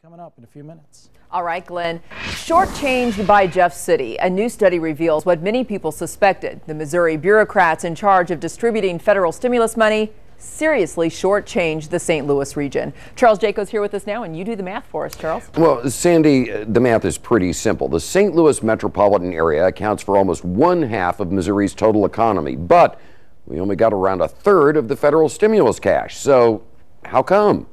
Coming up in a few minutes. All right, Glenn. Shortchanged by Jeff City. A new study reveals what many people suspected. The Missouri bureaucrats in charge of distributing federal stimulus money seriously shortchanged the St. Louis region. Charles Jaco's here with us now, and you do the math for us, Charles. Well, Sandy, the math is pretty simple. The St. Louis metropolitan area accounts for almost 1/2 of Missouri's total economy, but we only got around 1/3 of the federal stimulus cash. So how come?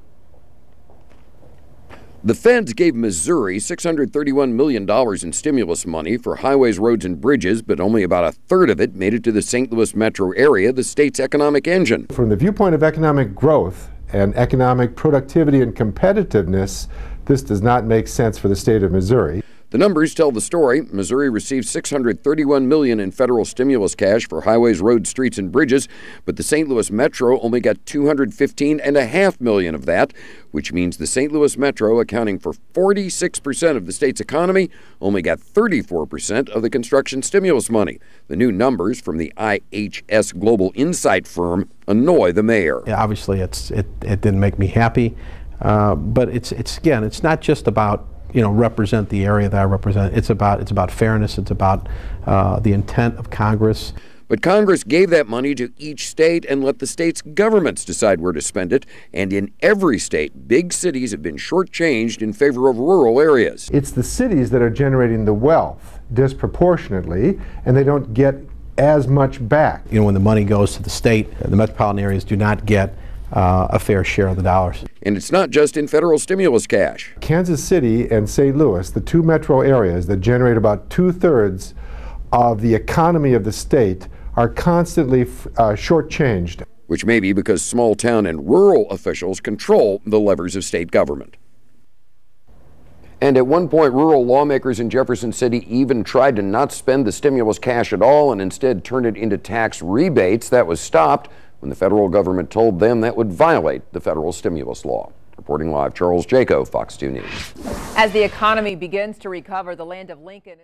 The feds gave Missouri $631 million in stimulus money for highways, roads, and bridges, but only about 1/3 of it made it to the St. Louis metro area, the state's economic engine. From the viewpoint of economic growth and economic productivity and competitiveness, this does not make sense for the state of Missouri. The numbers tell the story. Missouri received $631 million in federal stimulus cash for highways, roads, streets, and bridges, but the St. Louis Metro only got $215.5 million of that, which means the St. Louis Metro, accounting for 46% of the state's economy, only got 34% of the construction stimulus money. The new numbers from the IHS Global Insight firm annoy the mayor. Yeah, obviously, it didn't make me happy, but it's not just about represent the area that I represent. It's about fairness. It's about the intent of Congress. But Congress gave that money to each state and let the state's governments decide where to spend it. And in every state, big cities have been shortchanged in favor of rural areas. It's the cities that are generating the wealth disproportionately, and they don't get as much back. When the money goes to the state, the metropolitan areas do not get a fair share of the dollars. And it's not just in federal stimulus cash. Kansas City and St. Louis, the two metro areas that generate about 2/3 of the economy of the state, are constantly shortchanged. Which may be because small town and rural officials control the levers of state government. And at one point, rural lawmakers in Jefferson City even tried to not spend the stimulus cash at all and instead turn it into tax rebates. That was stopped when the federal government told them that would violate the federal stimulus law. Reporting live, Charles Jaco, Fox 2 News. As the economy begins to recover, the land of Lincoln